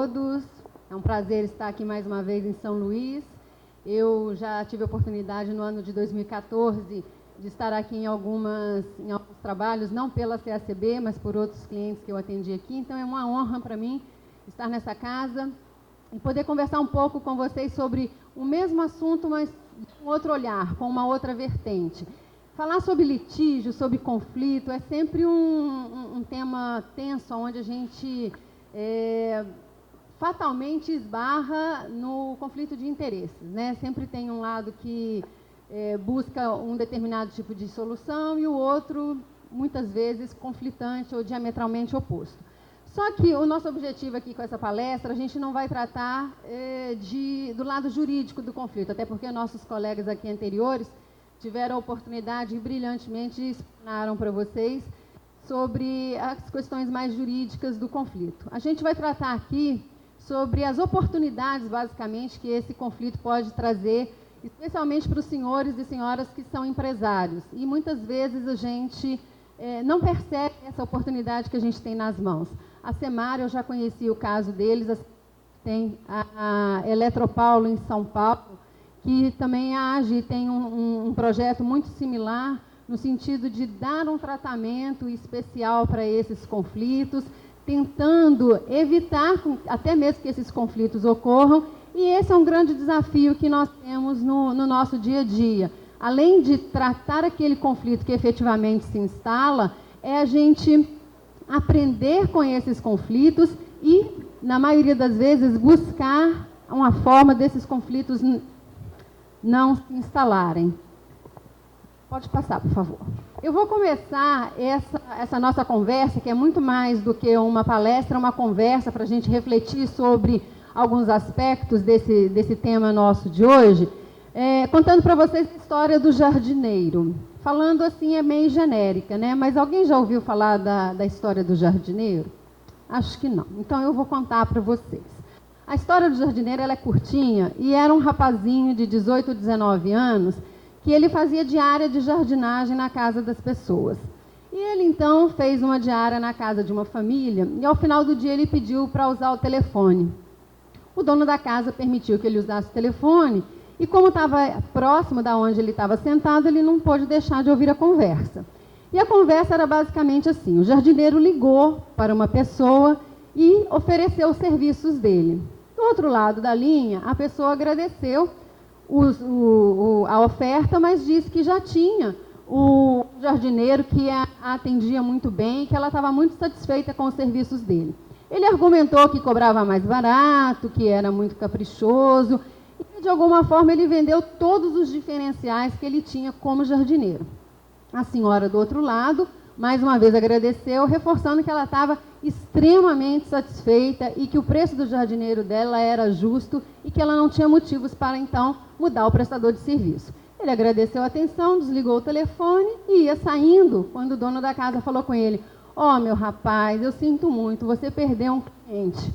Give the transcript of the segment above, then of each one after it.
Todos, é um prazer estar aqui mais uma vez em São Luís. Eu já tive a oportunidade no ano de 2014 de estar aqui em alguns trabalhos, não pela CACB, mas por outros clientes que eu atendi aqui. Então é uma honra para mim estar nessa casa e poder conversar um pouco com vocês sobre o mesmo assunto, mas com outro olhar, com uma outra vertente. Falar sobre litígio, sobre conflito, é sempre um tema tenso, onde a gente fatalmente esbarra no conflito de interesses, né? Sempre tem um lado que busca um determinado tipo de solução e o outro, muitas vezes, conflitante ou diametralmente oposto. Só que o nosso objetivo aqui com essa palestra, a gente não vai tratar do lado jurídico do conflito, até porque nossos colegas aqui anteriores tiveram a oportunidade e brilhantemente explanaram para vocês sobre as questões mais jurídicas do conflito. A gente vai tratar aqui sobre as oportunidades, basicamente, que esse conflito pode trazer, especialmente para os senhores e senhoras que são empresários. E muitas vezes a gente não percebe essa oportunidade que a gente tem nas mãos. A Semar, eu já conheci o caso deles, tem a Eletropaulo em São Paulo, que também age e tem um projeto muito similar, no sentido de dar um tratamento especial para esses conflitos, tentando evitar até mesmo que esses conflitos ocorram, e esse é um grande desafio que nós temos no nosso dia a dia. Além de tratar aquele conflito que efetivamente se instala, é a gente aprender com esses conflitos e, na maioria das vezes, buscar uma forma desses conflitos não se instalarem. Pode passar, por favor. Eu vou começar essa nossa conversa, que é muito mais do que uma palestra, uma conversa para a gente refletir sobre alguns aspectos desse tema nosso de hoje, contando para vocês a história do jardineiro. Falando assim é meio genérica, né? Mas alguém já ouviu falar da história do jardineiro? Acho que não. Então eu vou contar para vocês. A história do jardineiro ela é curtinha e era um rapazinho de 18 ou 19 anos que ele fazia diária de jardinagem na casa das pessoas. E ele, então, fez uma diária na casa de uma família e, ao final do dia, ele pediu para usar o telefone. O dono da casa permitiu que ele usasse o telefone e, como estava próximo da onde ele estava sentado, ele não pôde deixar de ouvir a conversa. E a conversa era basicamente assim: o jardineiro ligou para uma pessoa e ofereceu os serviços dele. Do outro lado da linha, a pessoa agradeceu a oferta, mas disse que já tinha o jardineiro que a atendia muito bem, que ela estava muito satisfeita com os serviços dele. Ele argumentou que cobrava mais barato, que era muito caprichoso, e de alguma forma ele vendeu todos os diferenciais que ele tinha como jardineiro. A senhora do outro lado, mais uma vez agradeceu, reforçando que ela estava extremamente satisfeita e que o preço do jardineiro dela era justo e que ela não tinha motivos para, então, mudar o prestador de serviço. Ele agradeceu a atenção, desligou o telefone e ia saindo quando o dono da casa falou com ele: "Ó, meu rapaz, eu sinto muito, você perdeu um cliente."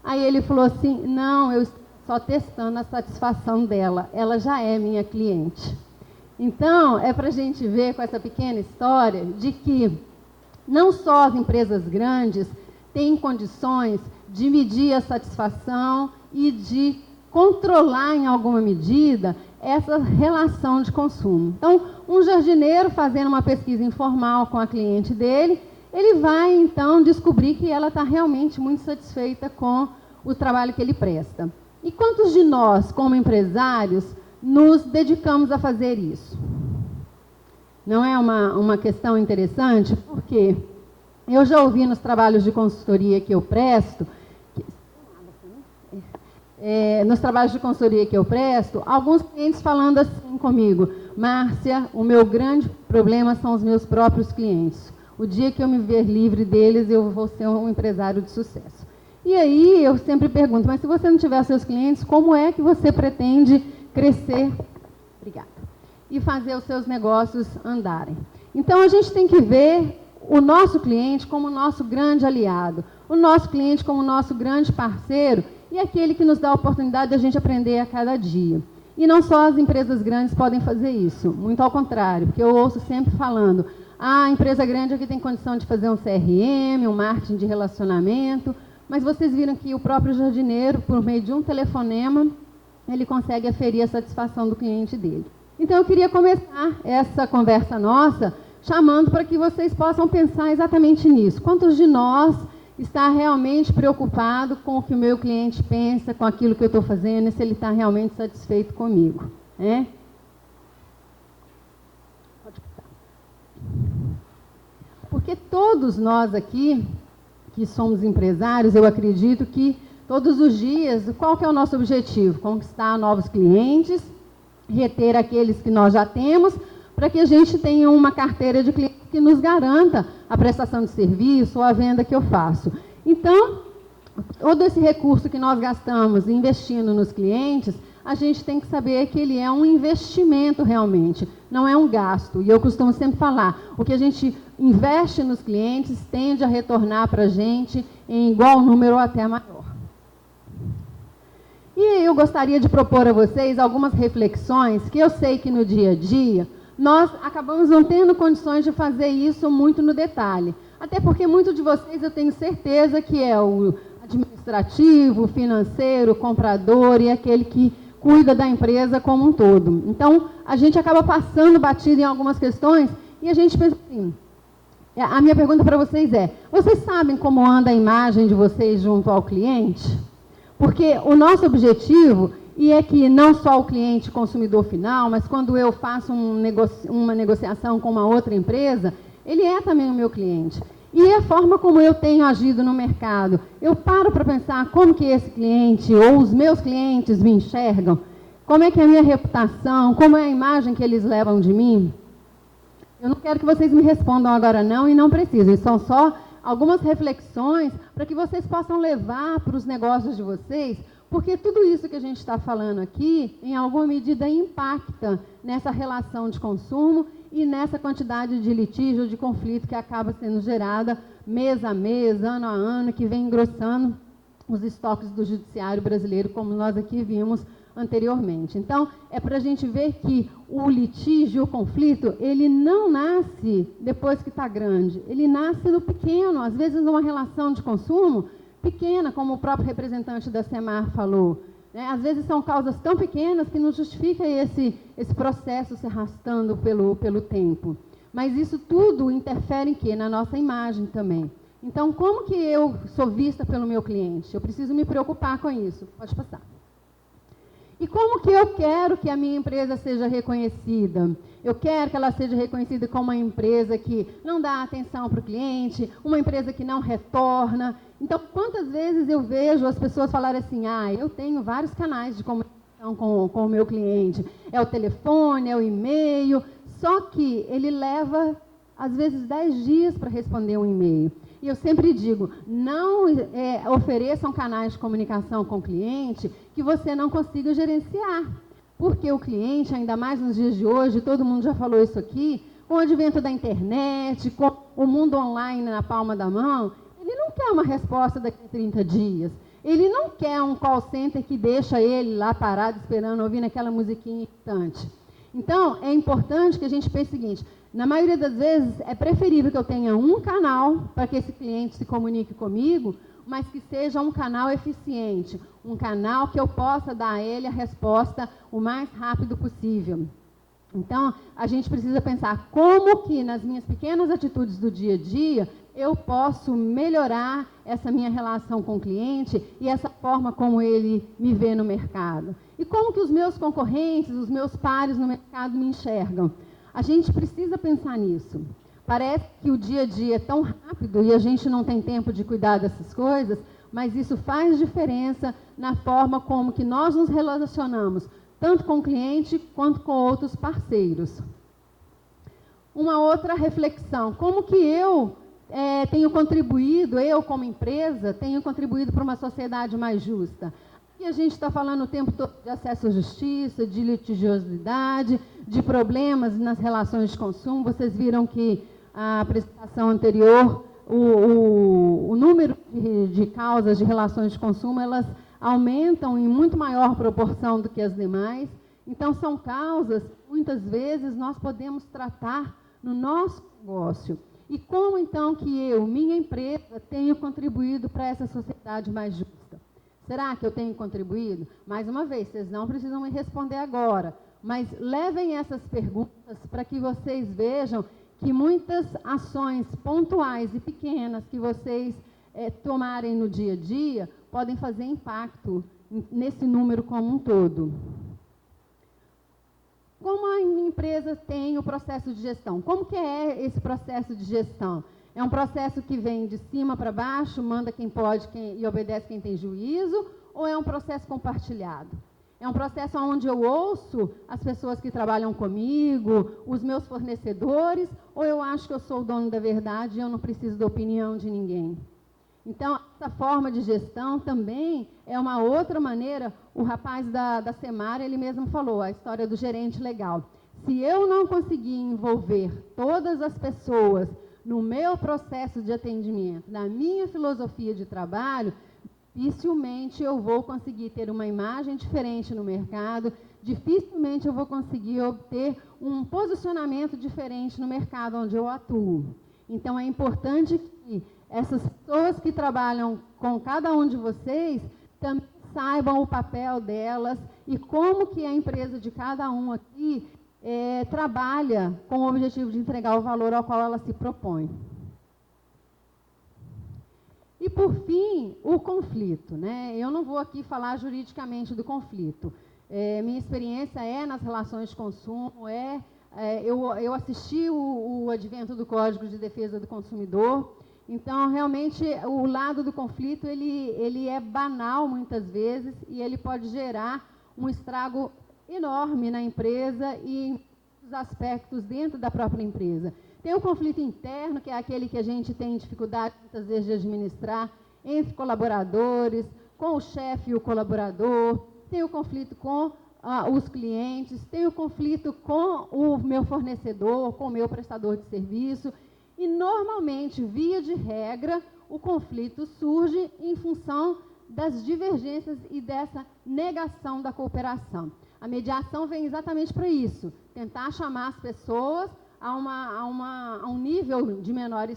Aí ele falou assim: "Não, eu estou só testando a satisfação dela, ela já é minha cliente." Então, é para a gente ver com essa pequena história de que não só as empresas grandes têm condições de medir a satisfação e de controlar, em alguma medida, essa relação de consumo. Então, um jardineiro fazendo uma pesquisa informal com a cliente dele, ele vai, então, descobrir que ela está realmente muito satisfeita com o trabalho que ele presta. E quantos de nós, como empresários, nos dedicamos a fazer isso? Não é uma questão interessante? Porque eu já ouvi nos trabalhos de consultoria que eu presto, alguns clientes falando assim comigo: "Márcia, o meu grande problema são os meus próprios clientes. O dia que eu me ver livre deles, eu vou ser um empresário de sucesso." E aí eu sempre pergunto: mas se você não tiver seus clientes, como é que você pretende crescer? Obrigada. E fazer os seus negócios andarem? Então a gente tem que ver o nosso cliente como o nosso grande aliado, o nosso cliente como o nosso grande parceiro e aquele que nos dá a oportunidade de a gente aprender a cada dia. E não só as empresas grandes podem fazer isso, muito ao contrário, porque eu ouço sempre falando: a empresa grande é que tem condição de fazer um CRM, um marketing de relacionamento, mas vocês viram que o próprio jardineiro, por meio de um telefonema, ele consegue aferir a satisfação do cliente dele. Então, eu queria começar essa conversa nossa chamando para que vocês possam pensar exatamente nisso. Quantos de nós está realmente preocupado com o que o meu cliente pensa, com aquilo que eu estou fazendo, e se ele está realmente satisfeito comigo, né? Porque todos nós aqui, que somos empresários, eu acredito que todos os dias, qual que é o nosso objetivo? Conquistar novos clientes, reter aqueles que nós já temos, para que a gente tenha uma carteira de clientes que nos garanta a prestação de serviço ou a venda que eu faço. Então, todo esse recurso que nós gastamos investindo nos clientes, a gente tem que saber que ele é um investimento realmente, não é um gasto. E eu costumo sempre falar, o que a gente investe nos clientes tende a retornar para a gente em igual número ou até maior. E eu gostaria de propor a vocês algumas reflexões que eu sei que no dia a dia nós acabamos não tendo condições de fazer isso muito no detalhe. Até porque muitos de vocês eu tenho certeza que é o administrativo, financeiro, comprador e aquele que cuida da empresa como um todo. Então, a gente acaba passando batido em algumas questões e a gente pensa assim, a minha pergunta para vocês é, vocês sabem como anda a imagem de vocês junto ao cliente? Porque o nosso objetivo, e é que não só o cliente consumidor final, mas quando eu faço uma negociação com uma outra empresa, ele é também o meu cliente. E a forma como eu tenho agido no mercado, eu paro para pensar como que esse cliente ou os meus clientes me enxergam, como é que é a minha reputação, como é a imagem que eles levam de mim. Eu não quero que vocês me respondam agora não e não precisem, são só algumas reflexões para que vocês possam levar para os negócios de vocês, porque tudo isso que a gente está falando aqui, em alguma medida, impacta nessa relação de consumo e nessa quantidade de litígio, de conflito que acaba sendo gerada mês a mês, ano a ano, que vem engrossando os estoques do judiciário brasileiro, como nós aqui vimos anteriormente. Então, é para a gente ver que o litígio, o conflito, ele não nasce depois que está grande, ele nasce no pequeno, às vezes numa relação de consumo pequena, como o próprio representante da SEMAR falou. Né? Às vezes são causas tão pequenas que não justifica esse processo se arrastando pelo tempo. Mas isso tudo interfere em quê? Na nossa imagem também. Então, como que eu sou vista pelo meu cliente? Eu preciso me preocupar com isso. Pode passar. E como que eu quero que a minha empresa seja reconhecida? Eu quero que ela seja reconhecida como uma empresa que não dá atenção para o cliente, uma empresa que não retorna. Então, quantas vezes eu vejo as pessoas falarem assim, eu tenho vários canais de comunicação com o meu cliente. É o telefone, é o e-mail, só que ele leva, às vezes, 10 dias para responder um e-mail. E eu sempre digo, não ofereçam canais de comunicação com o cliente que você não consiga gerenciar. Porque o cliente, ainda mais nos dias de hoje, todo mundo já falou isso aqui, com o advento da internet, com o mundo online na palma da mão, ele não quer uma resposta daqui a 30 dias. Ele não quer um call center que deixa ele lá parado, esperando, ouvindo aquela musiquinha irritante. Então, é importante que a gente pense o seguinte, na maioria das vezes, é preferível que eu tenha um canal para que esse cliente se comunique comigo, mas que seja um canal eficiente, um canal que eu possa dar a ele a resposta o mais rápido possível. Então, a gente precisa pensar como que nas minhas pequenas atitudes do dia a dia, eu posso melhorar essa minha relação com o cliente e essa forma como ele me vê no mercado. E como que os meus concorrentes, os meus pares no mercado me enxergam. A gente precisa pensar nisso. Parece que o dia a dia é tão rápido e a gente não tem tempo de cuidar dessas coisas, mas isso faz diferença na forma como que nós nos relacionamos, tanto com o cliente quanto com outros parceiros. Uma outra reflexão, como que eu tenho contribuído, eu como empresa, tenho contribuído para uma sociedade mais justa? E a gente está falando o tempo todo de acesso à justiça, de litigiosidade, de problemas nas relações de consumo. Vocês viram que a apresentação anterior, o número de causas de relações de consumo, elas aumentam em muito maior proporção do que as demais. Então, são causas que muitas vezes nós podemos tratar no nosso negócio. E como, então, que eu, minha empresa, tenho contribuído para essa sociedade mais justa? Será que eu tenho contribuído? Mais uma vez, vocês não precisam me responder agora, mas levem essas perguntas para que vocês vejam que muitas ações pontuais e pequenas que vocês tomarem no dia a dia podem fazer impacto nesse número como um todo. Como a minha empresa tem o processo de gestão? Como que é esse processo de gestão? É um processo que vem de cima para baixo, manda quem pode e obedece quem tem juízo, ou é um processo compartilhado? É um processo onde eu ouço as pessoas que trabalham comigo, os meus fornecedores, ou eu acho que eu sou o dono da verdade e eu não preciso da opinião de ninguém? Então, essa forma de gestão também é uma outra maneira. O rapaz da Semar, ele mesmo falou, a história do gerente legal. Se eu não conseguir envolver todas as pessoas no meu processo de atendimento, na minha filosofia de trabalho, dificilmente eu vou conseguir ter uma imagem diferente no mercado, dificilmente eu vou conseguir obter um posicionamento diferente no mercado onde eu atuo. Então, é importante que essas pessoas que trabalham com cada um de vocês também saibam o papel delas e como que a empresa de cada um aqui trabalha com o objetivo de entregar o valor ao qual ela se propõe. E, por fim, o conflito, né? Eu não vou aqui falar juridicamente do conflito. Minha experiência é nas relações de consumo, eu assisti o advento do Código de Defesa do Consumidor. Então, realmente, o lado do conflito, ele é banal muitas vezes e ele pode gerar um estrago enorme na empresa e em os aspectos dentro da própria empresa. Tem o conflito interno, que é aquele que a gente tem dificuldade, muitas vezes, de administrar, entre colaboradores, com o chefe e o colaborador. Tem o conflito com os clientes, tem o conflito com o meu fornecedor, com o meu prestador de serviço. E, normalmente, via de regra, o conflito surge em função das divergências e dessa negação da cooperação. A mediação vem exatamente para isso, tentar chamar as pessoas a um nível de menor